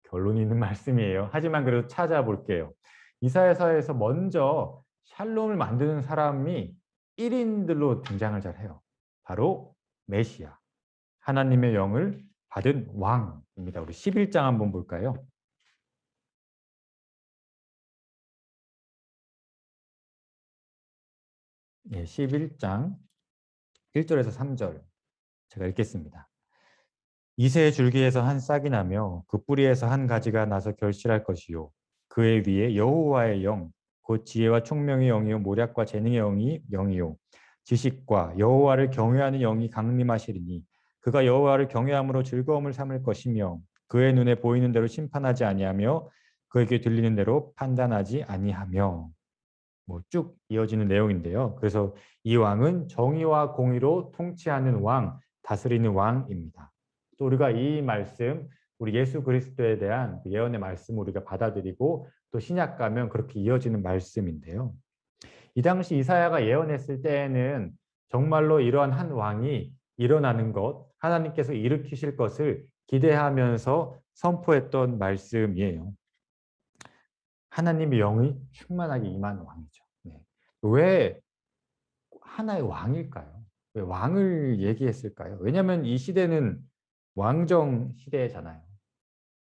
결론 있는 말씀이에요. 하지만 그래도 찾아볼게요. 이사야서에서 먼저 샬롬을 만드는 사람이 1인들로 등장을 잘 해요. 바로 메시아, 하나님의 영을 받은 왕입니다. 우리 11장 한번 볼까요? 예, 11장 1절에서 3절 제가 읽겠습니다. 이새의 줄기에서 한 싹이 나며 그 뿌리에서 한 가지가 나서 결실할 것이요 그의 위에 여호와의 영 곧 지혜와 총명의 영이요 모략과 재능의 영이요 지식과 여호와를 경외하는 영이 강림하시리니 그가 여호와를 경외함으로 즐거움을 삼을 것이며 그의 눈에 보이는 대로 심판하지 아니하며 그에게 들리는 대로 판단하지 아니하며, 뭐 쭉 이어지는 내용인데요. 그래서 이 왕은 정의와 공의로 통치하는 왕, 다스리는 왕입니다. 또 우리가 이 말씀, 우리 예수 그리스도에 대한 예언의 말씀을 우리가 받아들이고 또 신약 가면 그렇게 이어지는 말씀인데요. 이 당시 이사야가 예언했을 때에는 정말로 이러한 한 왕이 일어나는 것, 하나님께서 일으키실 것을 기대하면서 선포했던 말씀이에요. 하나님의 영이 충만하게 임한 왕이죠. 네. 왜 하나의 왕일까요? 왜 왕을 얘기했을까요? 왜냐하면 이 시대는 왕정 시대잖아요.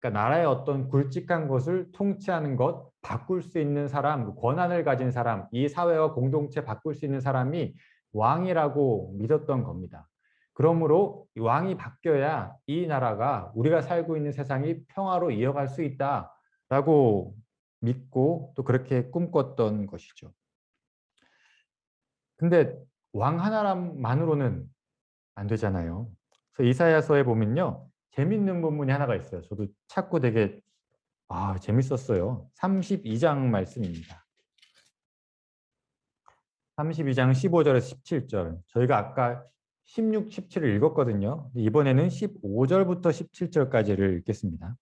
그러니까 나라의 어떤 굵직한 것을 통치하는 것, 바꿀 수 있는 사람, 권한을 가진 사람, 이 사회와 공동체 바꿀 수 있는 사람이 왕이라고 믿었던 겁니다. 그러므로 이 왕이 바뀌어야 이 나라가 우리가 살고 있는 세상이 평화로 이어갈 수 있다라고 믿고 또 그렇게 꿈꿨던 것이죠. 근데 왕 하나만으로는 안 되잖아요. 그래서 이사야서에 보면요, 재밌는 본문이 하나가 있어요. 저도 찾고 되게 재밌었어요. 32장 말씀입니다. 32장 15절에서 17절. 저희가 아까 16, 17을 읽었거든요. 이번에는 15절부터 17절까지를 읽겠습니다.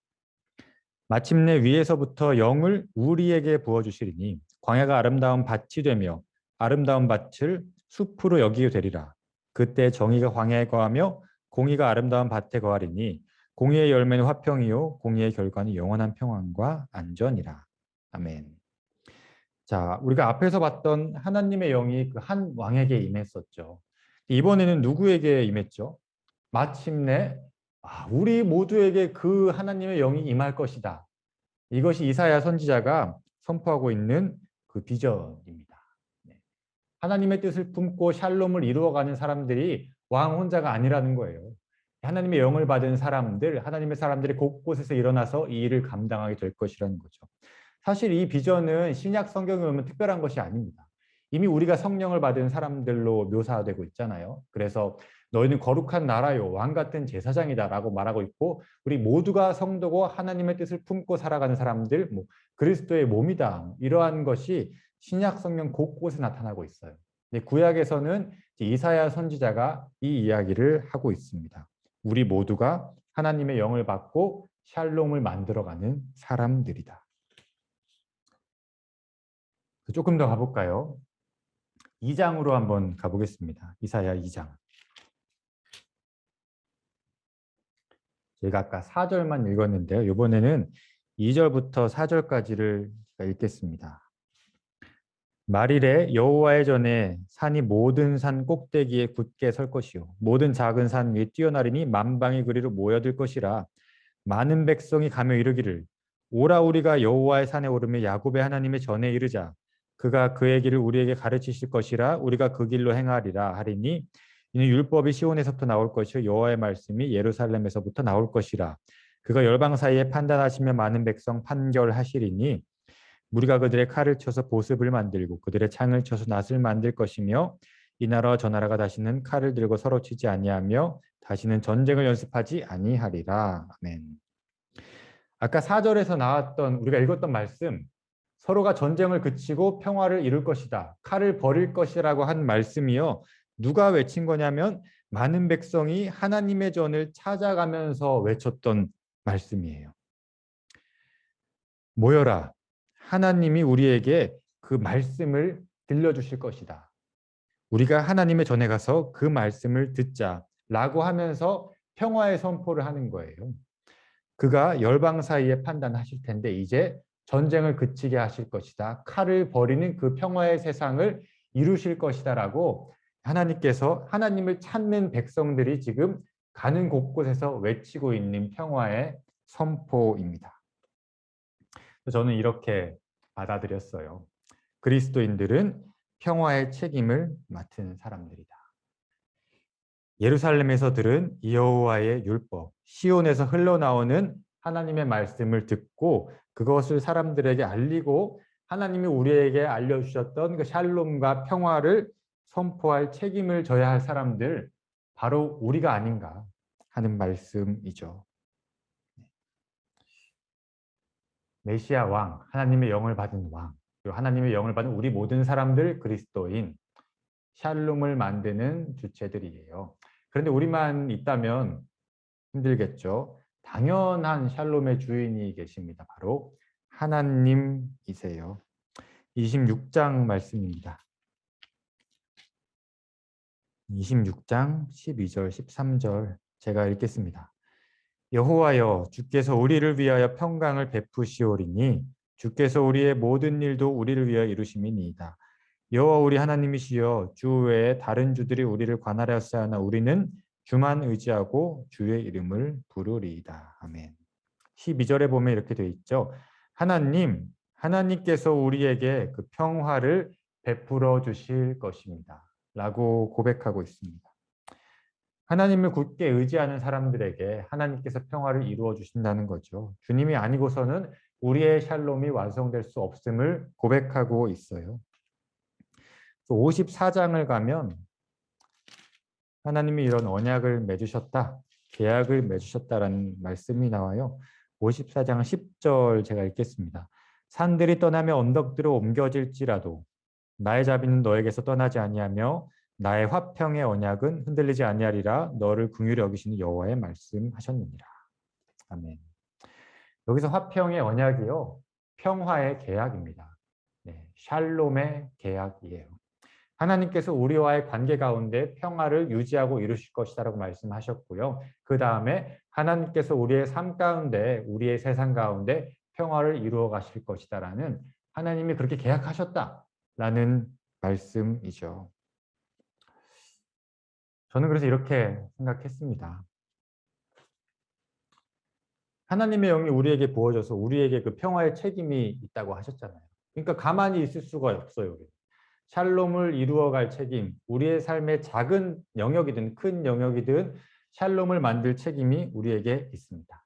마침내 위에서부터 영을 우리에게 부어주시리니 광야가 아름다운 밭이 되며 아름다운 밭을 숲으로 여기게 되리라. 그때 정의가 광야에 거하며 공의가 아름다운 밭에 거하리니 공의의 열매는 화평이요 공의의 결과는 영원한 평안과 안전이라. 아멘. 자, 우리가 앞에서 봤던 하나님의 영이 그 한 왕에게 임했었죠. 이번에는 누구에게 임했죠? 마침내 우리 모두에게 그 하나님의 영이 임할 것이다. 이것이 이사야 선지자가 선포하고 있는 그 비전입니다. 하나님의 뜻을 품고 샬롬을 이루어가는 사람들이 왕 혼자가 아니라는 거예요. 하나님의 영을 받은 사람들, 하나님의 사람들이 곳곳에서 일어나서 이 일을 감당하게 될 것이라는 거죠. 사실 이 비전은 신약 성경에 보면 특별한 것이 아닙니다. 이미 우리가 성령을 받은 사람들로 묘사되고 있잖아요. 그래서 너희는 거룩한 나라요, 왕 같은 제사장이다라고 말하고 있고, 우리 모두가 성도고 하나님의 뜻을 품고 살아가는 사람들, 그리스도의 몸이다. 이러한 것이 신약 성경 곳곳에 나타나고 있어요. 근데 구약에서는 이사야 선지자가 이 이야기를 하고 있습니다. 우리 모두가 하나님의 영을 받고 샬롬을 만들어가는 사람들이다. 조금 더 가볼까요? 2장으로 한번 가보겠습니다. 이사야 2장. 제가 아까 4절만 읽었는데요. 이번에는 2절부터 4절까지를 읽겠습니다. 말일에 여호와의 전에 산이 모든 산 꼭대기에 굳게 설 것이요 모든 작은 산 위에 뛰어나리니 만방의 그리로 모여들 것이라. 많은 백성이 가며 이르기를 오라 우리가 여호와의 산에 오르며 야곱의 하나님의 전에 이르자. 그가 그의 길을 우리에게 가르치실 것이라 우리가 그 길로 행하리라 하리니 이는 율법이 시온에서부터 나올 것이요 여호와의 말씀이 예루살렘에서부터 나올 것이라. 그가 열방 사이에 판단하시며 많은 백성 판결하시리니 무리가 그들의 칼을 쳐서 보습을 만들고 그들의 창을 쳐서 낫을 만들 것이며 이 나라와 저 나라가 다시는 칼을 들고 서로 치지 아니하며 다시는 전쟁을 연습하지 아니하리라. 아멘. 아까 4절에서 나왔던 우리가 읽었던 말씀, 서로가 전쟁을 그치고 평화를 이룰 것이다, 칼을 버릴 것이라고 한 말씀이요, 누가 외친 거냐면 많은 백성이 하나님의 전을 찾아가면서 외쳤던 말씀이에요. 모여라, 하나님이 우리에게 그 말씀을 들려주실 것이다, 우리가 하나님의 전에 가서 그 말씀을 듣자 라고 하면서 평화의 선포를 하는 거예요. 그가 열방 사이에 판단하실 텐데 이제 전쟁을 그치게 하실 것이다, 칼을 버리는 그 평화의 세상을 이루실 것이다 라고 하나님께서 하나님을 찾는 백성들이 지금 가는 곳곳에서 외치고 있는 평화의 선포입니다. 저는 이렇게 받아들였어요. 그리스도인들은 평화의 책임을 맡은 사람들이다. 예루살렘에서 들은 여호와의 율법, 시온에서 흘러나오는 하나님의 말씀을 듣고 그것을 사람들에게 알리고 하나님이 우리에게 알려주셨던 그 샬롬과 평화를 선포할 책임을 져야 할 사람들, 바로 우리가 아닌가 하는 말씀이죠. 메시아 왕, 하나님의 영을 받은 왕, 그리고 하나님의 영을 받은 우리 모든 사람들 그리스도인, 샬롬을 만드는 주체들이에요. 그런데 우리만 있다면 힘들겠죠. 당연한 샬롬의 주인이 계십니다. 바로 하나님이세요. 26장 말씀입니다. 26장 12절 13절 제가 읽겠습니다. 여호와여, 주께서 우리를 위하여 평강을 베푸시오리니 주께서 우리의 모든 일도 우리를 위하여 이루심이니이다. 여호와 우리 하나님이시여, 주 외에 다른 주들이 우리를 관할하였사오나 우리는 주만 의지하고 주의 이름을 부르리이다. 아멘. 12절에 보면 이렇게 되어 있죠. 하나님께서 우리에게 그 평화를 베풀어 주실 것입니다 라고 고백하고 있습니다. 하나님을 굳게 의지하는 사람들에게 하나님께서 평화를 이루어 주신다는 거죠. 주님이 아니고서는 우리의 샬롬이 완성될 수 없음을 고백하고 있어요. 54장을 가면 하나님이 이런 언약을 맺으셨다, 계약을 맺으셨다라는 말씀이 나와요. 54장 10절 제가 읽겠습니다. 산들이 떠나며 언덕들로 옮겨질지라도 나의 자비는 너에게서 떠나지 아니하며 나의 화평의 언약은 흔들리지 아니하리라. 너를 긍휼히 여기시는 여호와의 말씀하셨느니라. 아멘. 여기서 화평의 언약이요, 평화의 계약입니다. 네, 샬롬의 계약이에요. 하나님께서 우리와의 관계 가운데 평화를 유지하고 이루실 것이다라고 말씀하셨고요. 그 다음에 하나님께서 우리의 삶 가운데, 우리의 세상 가운데 평화를 이루어 가실 것이다라는, 하나님이 그렇게 계약하셨다라는 말씀이죠. 저는 그래서 이렇게 생각했습니다. 하나님의 영이 우리에게 부어져서 우리에게 그 평화의 책임이 있다고 하셨잖아요. 그러니까 가만히 있을 수가 없어요. 샬롬을 이루어갈 책임, 우리의 삶의 작은 영역이든 큰 영역이든 샬롬을 만들 책임이 우리에게 있습니다.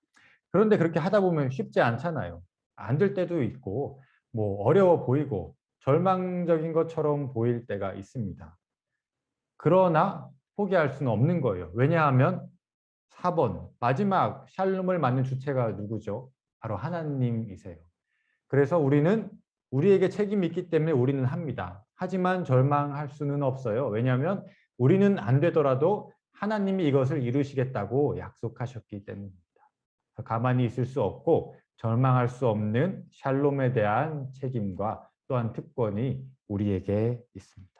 그런데 그렇게 하다 보면 쉽지 않잖아요. 안 될 때도 있고, 뭐 어려워 보이고 절망적인 것처럼 보일 때가 있습니다. 그러나 포기할 수는 없는 거예요. 왜냐하면 4번, 마지막 샬롬을 만든 주체가 누구죠? 바로 하나님이세요. 그래서 우리는 우리에게 책임이 있기 때문에 우리는 합니다. 하지만 절망할 수는 없어요. 왜냐하면 우리는 안 되더라도 하나님이 이것을 이루시겠다고 약속하셨기 때문입니다. 가만히 있을 수 없고 절망할 수 없는 샬롬에 대한 책임과 또한 특권이 우리에게 있습니다.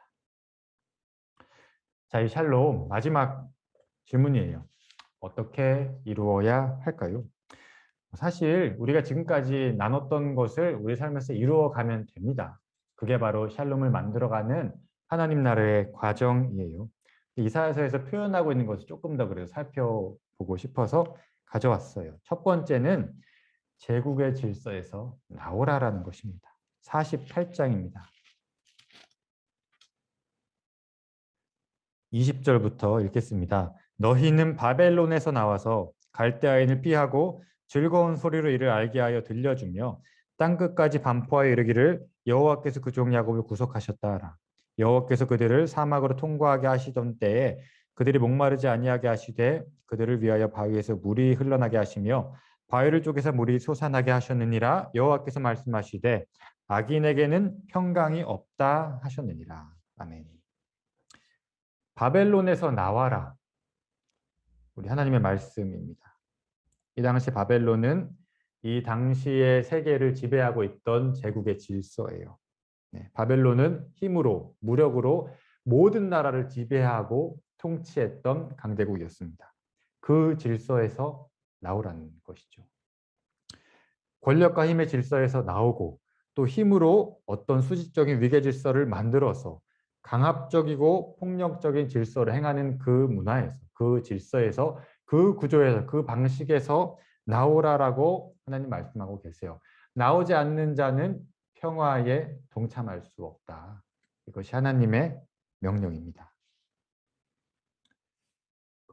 자, 이 샬롬 마지막 질문이에요. 어떻게 이루어야 할까요? 사실 우리가 지금까지 나눴던 것을 우리 삶에서 이루어가면 됩니다. 그게 바로 샬롬을 만들어가는 하나님 나라의 과정이에요. 이사야서에서 표현하고 있는 것을 조금 더 그래서 살펴보고 싶어서 가져왔어요. 첫 번째는 제국의 질서에서 나오라라는 것입니다. 48장입니다. 20절부터 읽겠습니다. 너희는 바벨론에서 나와서 갈대아인을 피하고 즐거운 소리로 이를 알게 하여 들려주며 땅끝까지 반포하여 이르기를 여호와께서 그 종 야곱을 구속하셨다 하라. 여호와께서 그들을 사막으로 통과하게 하시던 때에 그들이 목마르지 아니하게 하시되 그들을 위하여 바위에서 물이 흘러나게 하시며 바위를 쪼개서 물이 솟아나게 하셨느니라. 여호와께서 말씀하시되 악인에게는 평강이 없다 하셨느니라. 아멘. 바벨론에서 나와라. 우리 하나님의 말씀입니다. 이 당시 바벨론은 이 당시의 세계를 지배하고 있던 제국의 질서예요. 바벨론은 힘으로, 무력으로 모든 나라를 지배하고 통치했던 강대국이었습니다. 그 질서에서 나오라는 것이죠. 권력과 힘의 질서에서 나오고 또 힘으로 어떤 수직적인 위계 질서를 만들어서 강압적이고 폭력적인 질서를 행하는 그 문화에서, 그 질서에서, 그 구조에서, 그 방식에서 나오라라고 하나님 말씀하고 계세요. 나오지 않는 자는 평화에 동참할 수 없다. 이것이 하나님의 명령입니다.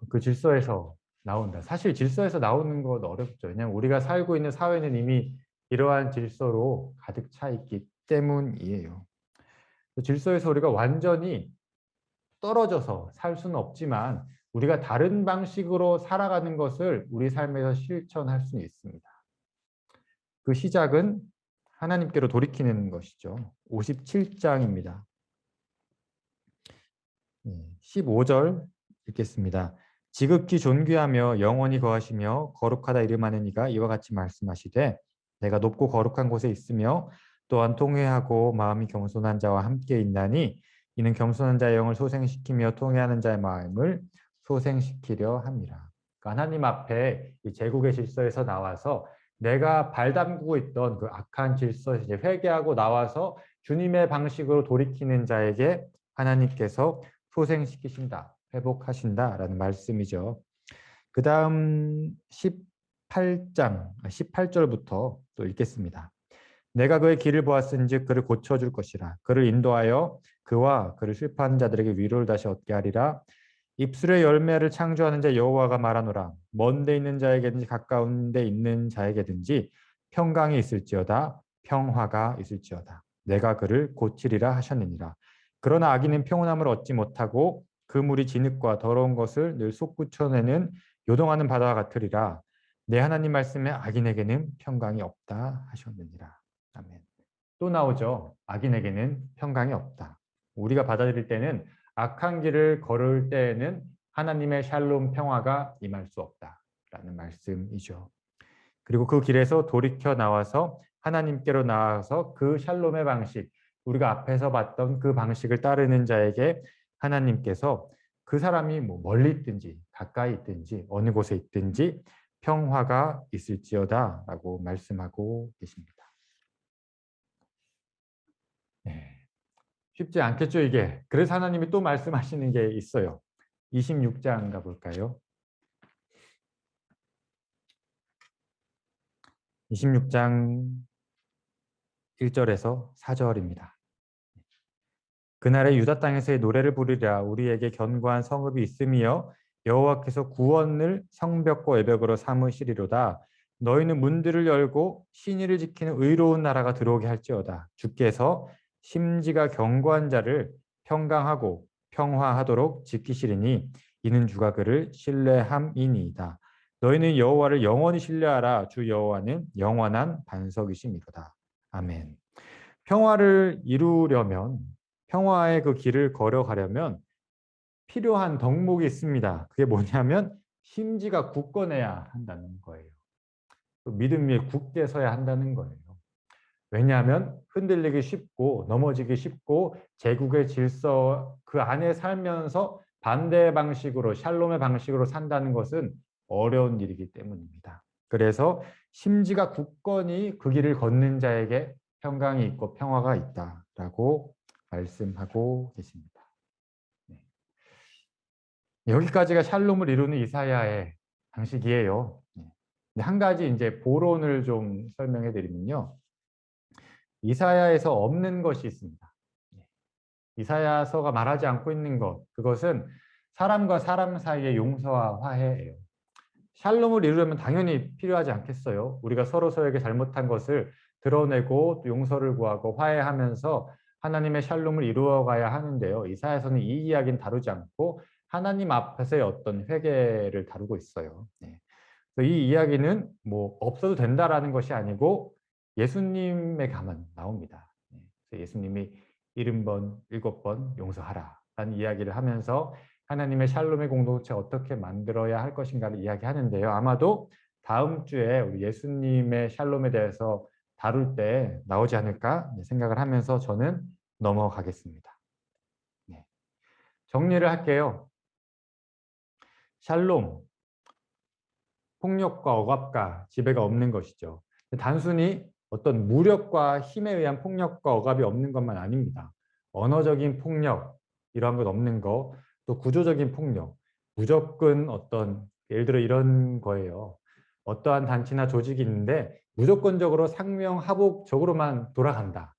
그 질서에서 나온다. 사실 질서에서 나오는 것 어렵죠. 왜냐하면 우리가 살고 있는 사회는 이미 이러한 질서로 가득 차 있기 때문이에요. 질서에서 우리가 완전히 떨어져서 살 수는 없지만 우리가 다른 방식으로 살아가는 것을 우리 삶에서 실천할 수는 있습니다. 그 시작은 하나님께로 돌이키는 것이죠. 57장입니다. 15절 읽겠습니다. 지극히 존귀하며 영원히 거하시며 거룩하다 이름하는 이가 이와 같이 말씀하시되 내가 높고 거룩한 곳에 있으며 또한 통회하고 마음이 겸손한 자와 함께 있나니 이는 겸손한 자의 영을 소생시키며 통회하는 자의 마음을 소생시키려 함이라. 그러니까 하나님 앞에 이 제국의 질서에서 나와서 내가 발담그고 있던 그 악한 질서에서 이제 회개하고 나와서 주님의 방식으로 돌이키는 자에게 하나님께서 소생시키신다, 회복하신다라는 말씀이죠. 그 다음 18절부터 또 읽겠습니다. 내가 그의 길을 보았은즉 그를 고쳐줄 것이라. 그를 인도하여 그와 그를 슬퍼하는 자들에게 위로를 다시 얻게 하리라. 입술의 열매를 창조하는 자 여호와가 말하노라. 먼 데 있는 자에게든지 가까운 데 있는 자에게든지 평강이 있을지어다. 평화가 있을지어다. 내가 그를 고치리라 하셨느니라. 그러나 악인은 평온함을 얻지 못하고 그 물이 진흙과 더러운 것을 늘 솟구쳐내는 요동하는 바다와 같으리라. 내 하나님 말씀에 악인에게는 평강이 없다 하셨느니라. 아멘. 또 나오죠. 악인에게는 평강이 없다. 우리가 받아들일 때는 악한 길을 걸을 때에는 하나님의 샬롬 평화가 임할 수 없다라는 말씀이죠. 그리고 그 길에서 돌이켜 나와서 하나님께로 나와서 그 샬롬의 방식, 우리가 앞에서 봤던 그 방식을 따르는 자에게 하나님께서 그 사람이 뭐 멀리 있든지 가까이 있든지 어느 곳에 있든지 평화가 있을지어다라고 말씀하고 계십니다. 쉽지 않겠죠, 이게. 그래서 하나님이 또 말씀하시는 게 있어요. 26장 가볼까요? 26장 1절에서 4절입니다. 그날에 유다 땅에서의 노래를 부르리라. 우리에게 견고한 성읍이 있으며 여호와께서 구원을 성벽과 외벽으로 삼으시리로다. 너희는 문들을 열고 신의를 지키는 의로운 나라가 들어오게 할지어다. 주께서 심지가 견고한 자를 평강하고 평화하도록 지키시리니 이는 주가 그를 신뢰함이니이다. 너희는 여호와를 영원히 신뢰하라. 주 여호와는 영원한 반석이심이로다. 아멘. 평화를 이루려면, 평화의 그 길을 걸어가려면 필요한 덕목이 있습니다. 그게 뭐냐면 심지가 굳건해야 한다는 거예요. 믿음이 굳게 서야 한다는 거예요. 왜냐하면 흔들리기 쉽고 넘어지기 쉽고 제국의 질서 그 안에 살면서 반대 방식으로 샬롬의 방식으로 산다는 것은 어려운 일이기 때문입니다. 그래서 심지가 굳건히 그 길을 걷는 자에게 평강이 있고 평화가 있다라고 말씀하고 계십니다. 여기까지가 샬롬을 이루는 이사야의 방식이에요. 한 가지 이제 보론을 좀 설명해 드리면요. 이사야에서 없는 것이 있습니다. 이사야서가 말하지 않고 있는 것, 그것은 사람과 사람 사이의 용서와 화해예요. 샬롬을 이루려면 당연히 필요하지 않겠어요? 우리가 서로 서로에게 잘못한 것을 드러내고 또 용서를 구하고 화해하면서 하나님의 샬롬을 이루어가야 하는데요. 이사야서는 이 이야기는 다루지 않고 하나님 앞에서의 어떤 회개를 다루고 있어요. 네. 그래서 이 이야기는 뭐 없어도 된다라는 것이 아니고 예수님의 가만 나옵니다. 네. 그래서 예수님이 70번, 7번 용서하라라는 이야기를 하면서 하나님의 샬롬의 공동체 어떻게 만들어야 할 것인가를 이야기하는데요. 아마도 다음 주에 우리 예수님의 샬롬에 대해서 다룰 때 나오지 않을까 생각을 하면서 저는 넘어가겠습니다. 네. 정리를 할게요. 샬롬, 폭력과 억압과 지배가 없는 것이죠. 단순히 어떤 무력과 힘에 의한 폭력과 억압이 없는 것만 아닙니다. 언어적인 폭력, 이러한 것 없는 거, 또 구조적인 폭력, 무조건 어떤, 예를 들어 이런 거예요. 어떠한 단체나 조직이 있는데 무조건적으로 상명하복적으로만 돌아간다.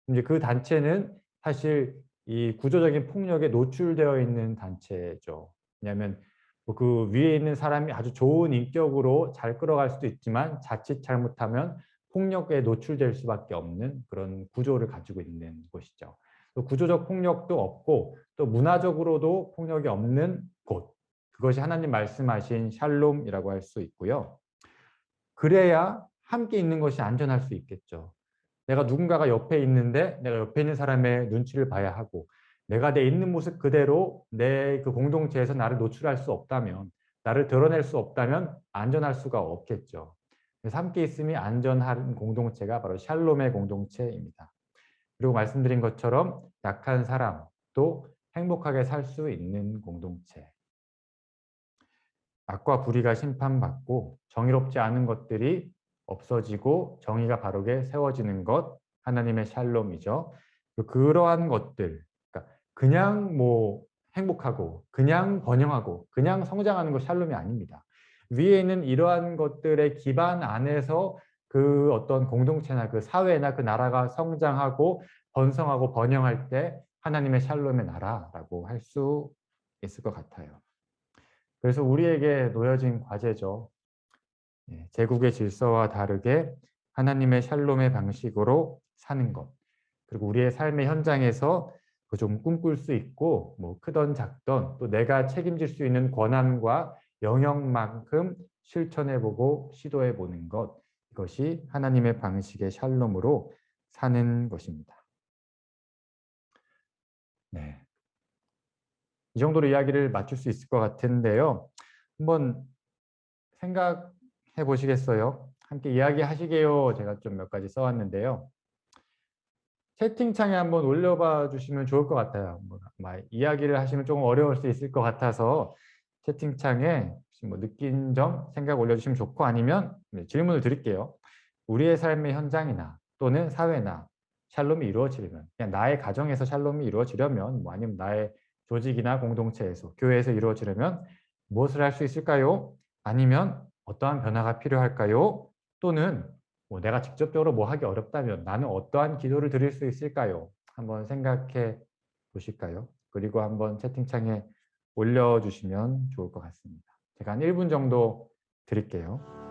이제 그 단체는 사실 이 구조적인 폭력에 노출되어 있는 단체죠. 왜냐하면 그 위에 있는 사람이 아주 좋은 인격으로 잘 끌어갈 수도 있지만 자칫 잘못하면 폭력에 노출될 수밖에 없는 그런 구조를 가지고 있는 곳이죠. 또 구조적 폭력도 없고 또 문화적으로도 폭력이 없는 곳. 그것이 하나님 말씀하신 샬롬이라고 할 수 있고요. 그래야 함께 있는 것이 안전할 수 있겠죠. 내가 누군가가 옆에 있는데 내가 옆에 있는 사람의 눈치를 봐야 하고 내가 내 있는 모습 그대로 내 그 공동체에서 나를 노출할 수 없다면 나를 드러낼 수 없다면 안전할 수가 없겠죠. 그래서 함께 있음이 안전한 공동체가 바로 샬롬의 공동체입니다. 그리고 말씀드린 것처럼 약한 사람도 행복하게 살 수 있는 공동체. 악과 불의가 심판받고 정의롭지 않은 것들이 없어지고 정의가 바르게 세워지는 것, 하나님의 샬롬이죠. 그러한 것들, 그러니까 그냥 뭐 행복하고 그냥 번영하고 그냥 성장하는 것 샬롬이 아닙니다. 위에 있는 이러한 것들의 기반 안에서 그 어떤 공동체나 그 사회나 그 나라가 성장하고 번성하고 번영할 때 하나님의 샬롬의 나라라고 할 수 있을 것 같아요. 그래서 우리에게 놓여진 과제죠. 제국의 질서와 다르게 하나님의 샬롬의 방식으로 사는 것. 그리고 우리의 삶의 현장에서 좀 꿈꿀 수 있고 뭐 크던 작던 또 내가 책임질 수 있는 권한과 영역만큼 실천해보고 시도해보는 것. 이것이 하나님의 방식의 샬롬으로 사는 것입니다. 네. 이 정도로 이야기를 맞출 수 있을 것 같은데요. 한번 생각해 보시겠어요? 함께 이야기하시게요. 제가 좀 몇 가지 써왔는데요. 채팅창에 한번 올려봐 주시면 좋을 것 같아요. 이야기를 하시면 조금 어려울 수 있을 것 같아서 채팅창에 뭐 느낀 점, 생각 올려주시면 좋고 아니면 질문을 드릴게요. 우리의 삶의 현장이나 또는 사회나 샬롬이 이루어지려면 그냥 나의 가정에서 샬롬이 이루어지려면 뭐 아니면 나의 조직이나 공동체에서 교회에서 이루어지려면 무엇을 할 수 있을까요? 아니면 어떠한 변화가 필요할까요? 또는 뭐 내가 직접적으로 뭐 하기 어렵다면 나는 어떠한 기도를 드릴 수 있을까요? 한번 생각해 보실까요? 그리고 한번 채팅창에 올려주시면 좋을 것 같습니다. 제가 한 1분 정도 드릴게요.